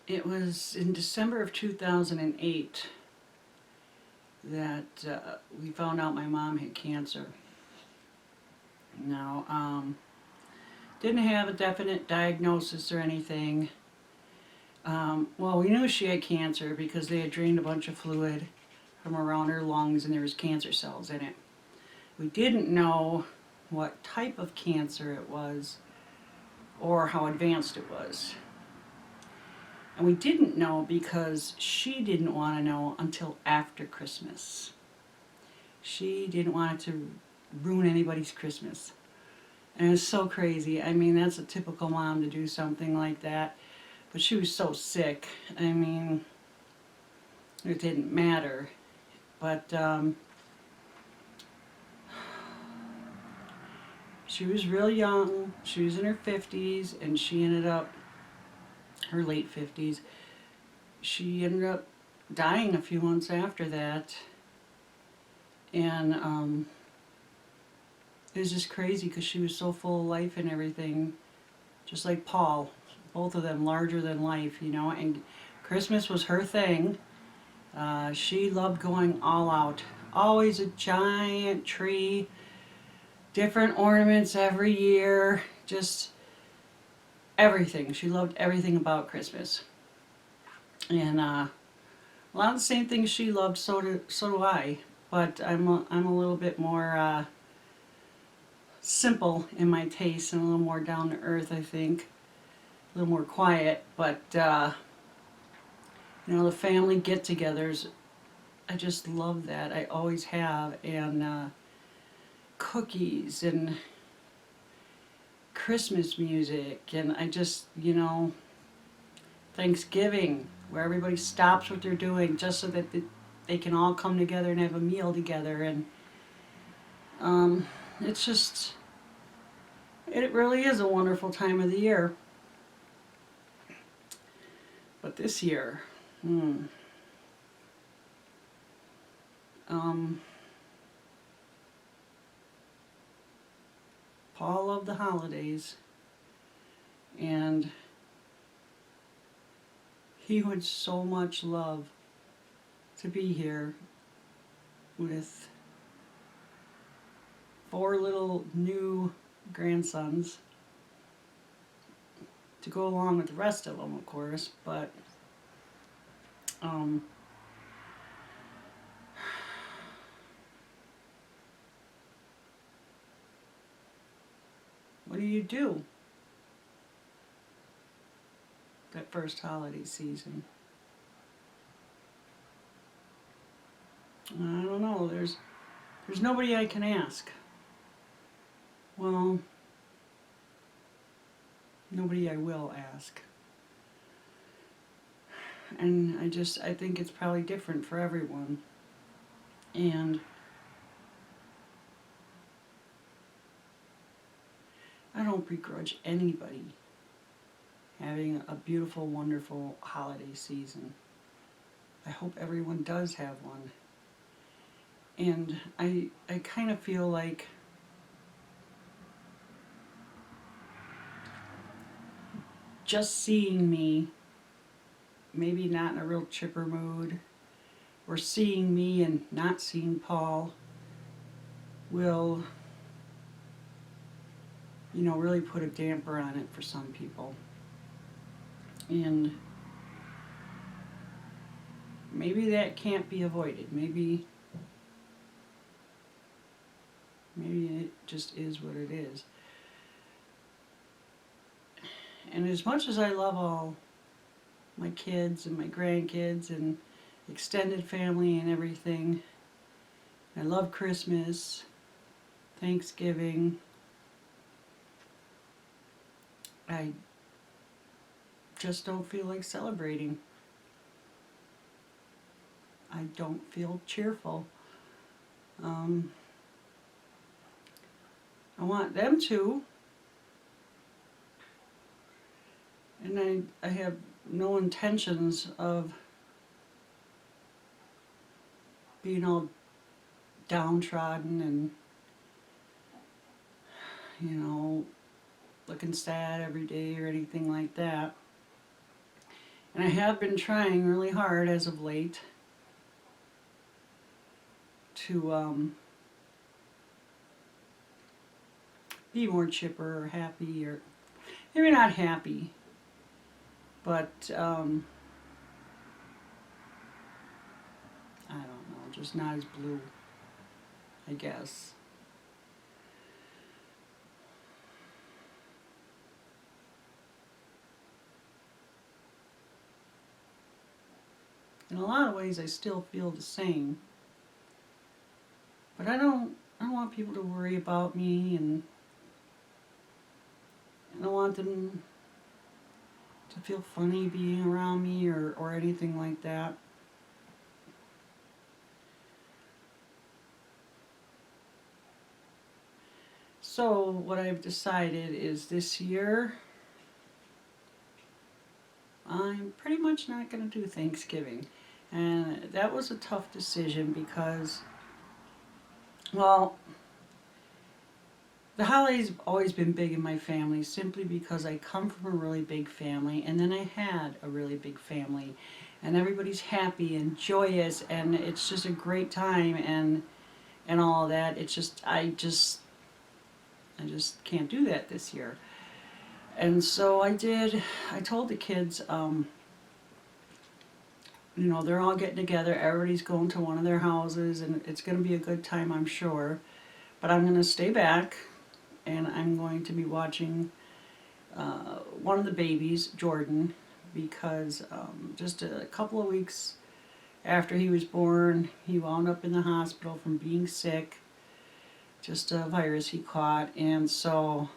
It was in December of 2008 that we found out my mom had cancer. Now, didn't have a definite diagnosis or anything. Well, we knew she had cancer because they had drained a bunch of fluid from around her lungs and there was cancer cells in it. We didn't know what type of cancer it was or how advanced it was. And we didn't know because she didn't want to know until after Christmas. She didn't want it to ruin anybody's Christmas. And it was so crazy. I mean, that's a typical mom to do something like that. But she was so sick. I mean, it didn't matter. But she was real young. She was in her 50s, and she ended up, her late 50s, she ended up dying a few months after that. And it was just crazy because she was so full of life and everything, just like Paul. Both of them larger than life, you know. And Christmas was her thing. She loved going all out. Always a giant tree, different ornaments every year, just everything. She loved everything about Christmas. And a lot of the same things she loved, so do I. But I'm a little bit more simple in my taste and a little more down to earth, I think. A little more quiet. But, you know, the family get togethers, I just love that. I always have. And cookies and Christmas music. And I just, you know, Thanksgiving, where everybody stops what they're doing just so that they can all come together and have a meal together. And it's just, it really is a wonderful time of the year. But this year, Paul loved the holidays, and he would so much love to be here with 4 little new grandsons to go along with the rest of them, of course. But what do you do that first holiday season? I don't know. There's nobody I can ask. Well, nobody I will ask. And I think it's probably different for everyone. And I don't begrudge anybody having a beautiful, wonderful holiday season. I hope everyone does have one. And I kind of feel like just seeing me, maybe not in a real chipper mood, or seeing me and not seeing Paul will, you know, really put a damper on it for some people. And maybe that can't be avoided. Maybe it just is what it is. And as much as I love all my kids and my grandkids and extended family and everything, I love Christmas, Thanksgiving, I just don't feel like celebrating. I don't feel cheerful. I want them to, and I have no intentions of being all downtrodden and, you know, looking sad every day or anything like that. And I have been trying really hard as of late to be more chipper or happy, or maybe not happy, but I don't know, just not as blue, I guess. In a lot of ways, I still feel the same, but I don't want people to worry about me, and I don't want them to feel funny being around me or anything like that. So what I've decided is this year I'm pretty much not going to do Thanksgiving. And that was a tough decision because, well, the holidays have always been big in my family simply because I come from a really big family, and then I had a really big family, and everybody's happy and joyous, and it's just a great time, and all of that. It's just I just can't do that this year. And so I told the kids, they're all getting together, everybody's going to one of their houses, and it's going to be a good time, I'm sure. But I'm going to stay back, and I'm going to be watching one of the babies, Jordan, because just a couple of weeks after he was born, he wound up in the hospital from being sick, just a virus he caught, and so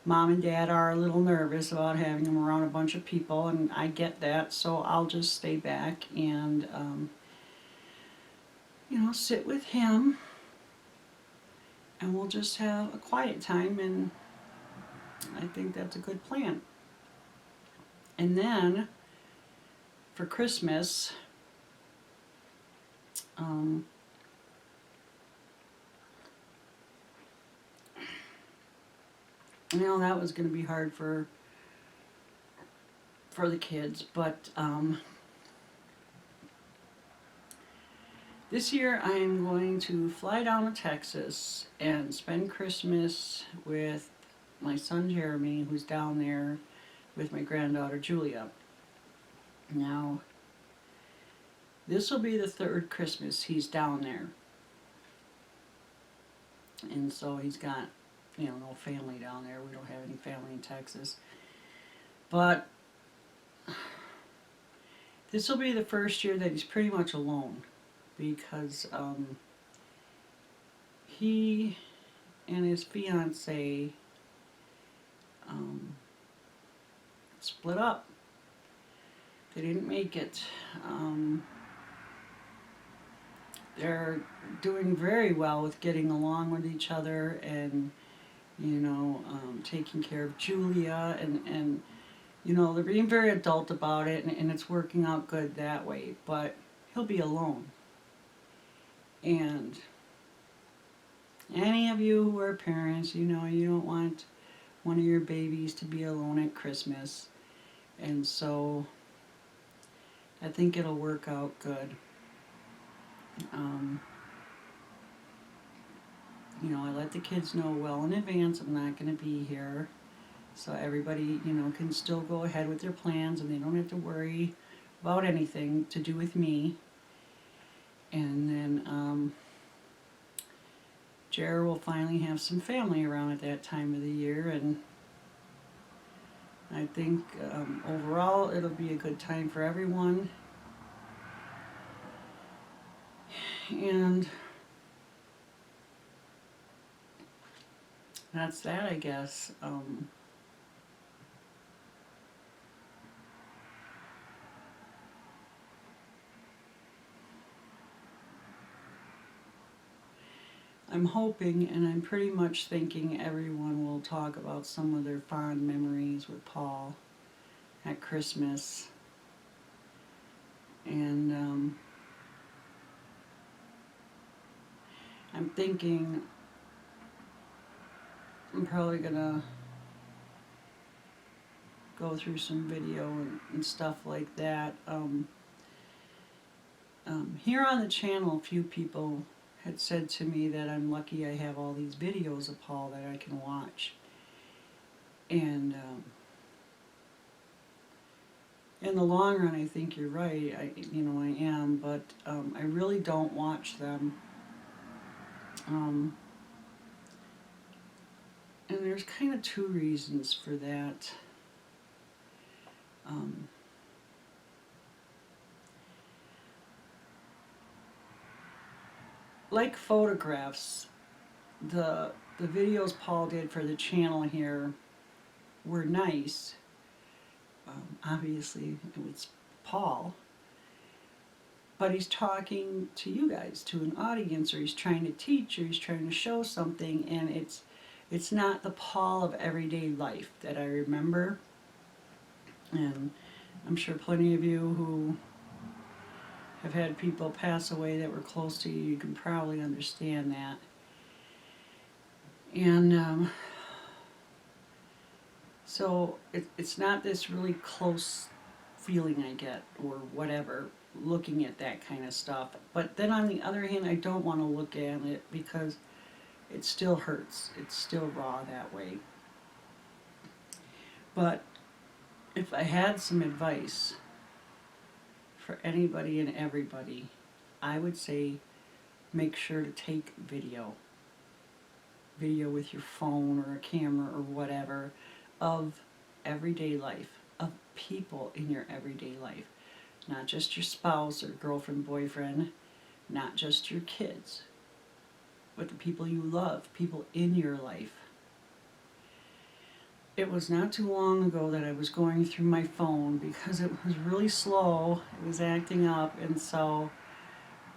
Mom and Dad are a little nervous about having him around a bunch of people, and I get that, so I'll just stay back and, sit with him, and we'll just have a quiet time, and I think that's a good plan. And then, for Christmas, um, that was going to be hard for the kids, but this year I am going to fly down to Texas and spend Christmas with my son Jeremy, who's down there with my granddaughter Julia. Now, this will be the third Christmas he's down there. And so he's got, no family down there. We don't have any family in Texas. But this will be the first year that he's pretty much alone, because he and his fiance split up. They didn't make it. They're doing very well with getting along with each other, and taking care of Julia, and they're being very adult about it, and it's working out good that way. But he'll be alone. And any of you who are parents, you don't want one of your babies to be alone at Christmas. And so I think it'll work out good. I let the kids know well in advance I'm not going to be here, so everybody, can still go ahead with their plans, and they don't have to worry about anything to do with me. And then Jer will finally have some family around at that time of the year, and I think overall it'll be a good time for everyone. And that's that, I guess. I'm hoping, and I'm pretty much thinking, everyone will talk about some of their fond memories with Paul at Christmas. And I'm thinking I'm probably gonna go through some video and stuff like that. Here on the channel, a few people had said to me that I'm lucky I have all these videos of Paul that I can watch. And in the long run, I think you're right. I am, but I really don't watch them. And there's kind of two reasons for that. Like photographs, the videos Paul did for the channel here were nice. Obviously, it was Paul. But he's talking to you guys, to an audience, or he's trying to teach, or he's trying to show something, and it's not the Paul of everyday life that I remember. And I'm sure plenty of you who have had people pass away that were close to you, you can probably understand that. And so it's not this really close feeling I get, or whatever, looking at that kind of stuff. But then on the other hand, I don't want to look at it because it still hurts. It's still raw that way. But if I had some advice for anybody and everybody, I would say make sure to take video with your phone or a camera or whatever, of everyday life, of people in your everyday life. Not just your spouse or girlfriend, boyfriend, not just your kids, but the people you love, people in your life. It was not too long ago that I was going through my phone because it was really slow, it was acting up, and so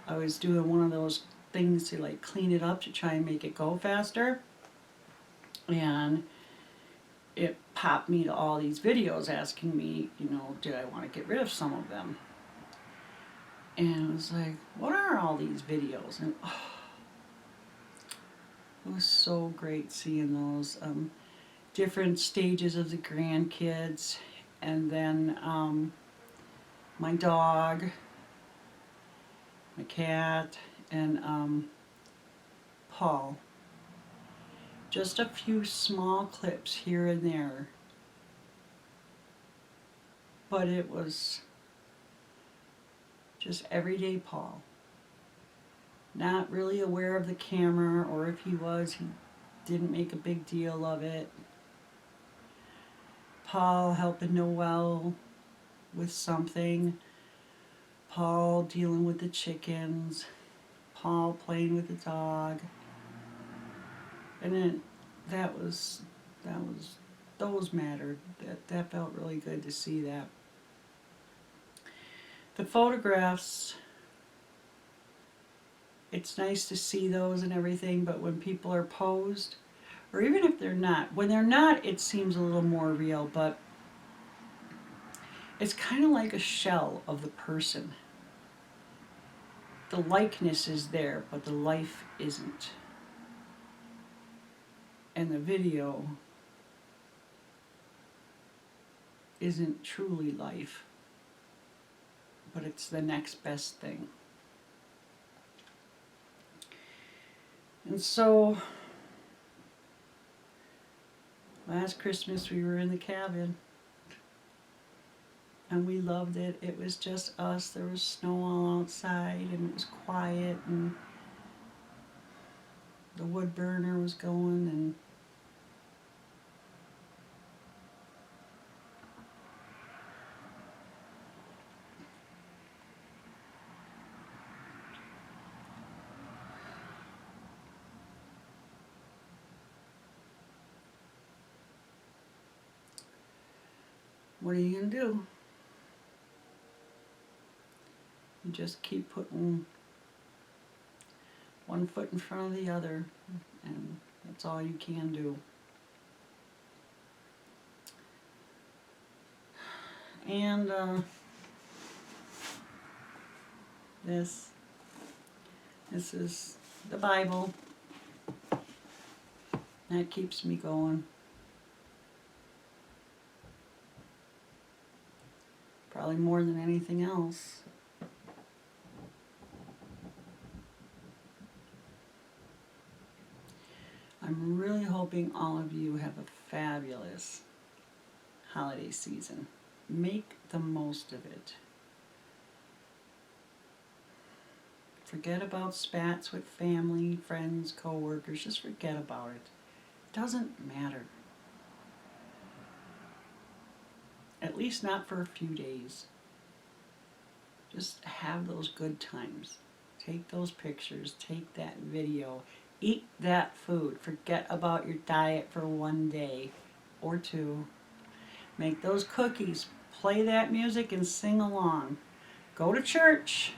I was doing one of those things to like clean it up to try and make it go faster, and it popped me to all these videos asking me, did I want to get rid of some of them? And it was like, what are all these videos? And it was so great seeing those different stages of the grandkids, and then my dog, my cat, and Paul. Just a few small clips here and there, but it was just everyday Paul. Not really aware of the camera, or if he was, he didn't make a big deal of it. Paul helping Noelle with something. Paul dealing with the chickens. Paul playing with the dog. And then those mattered. That felt really good to see that. The photographs, it's nice to see those and everything, but when people are posed, or even if they're not, when they're not, it seems a little more real, but it's kind of like a shell of the person. The likeness is there, but the life isn't. And the video isn't truly life, but it's the next best thing. And so, last Christmas we were in the cabin, and we loved it. It was just us. There was snow all outside, and it was quiet, and the wood burner was going, and what are you going to do? You just keep putting one foot in front of the other, and that's all you can do. And this is the Bible. That keeps me going. Probably more than anything else. I'm really hoping all of you have a fabulous holiday season. Make the most of it. Forget about spats with family, friends, co-workers. Just forget about it. It doesn't matter. At least not for a few days. Just have those good times. Take those pictures. Take that video. Eat that food. Forget about your diet for one day or two. Make those cookies. Play that music and sing along. Go to church.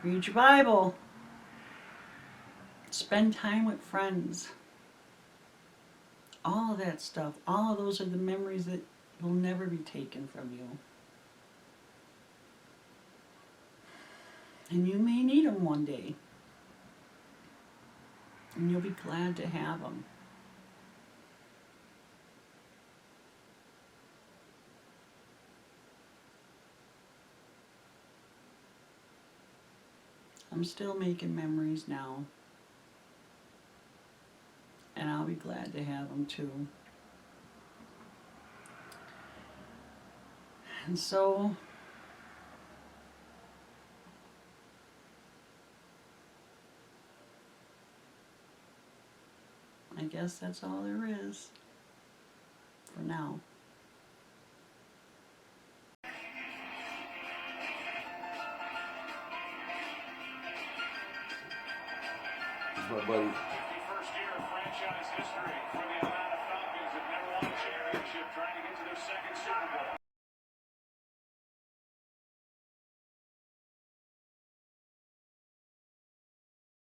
Read your Bible. Spend time with friends. All of that stuff. All of those are the memories that will never be taken from you. And you may need them one day. And you'll be glad to have them. I'm still making memories now. And I'll be glad to have them too. And so, I guess that's all there is for now. This is my buddy. 51st year of franchise history for the Atlanta Falcons have never won a championship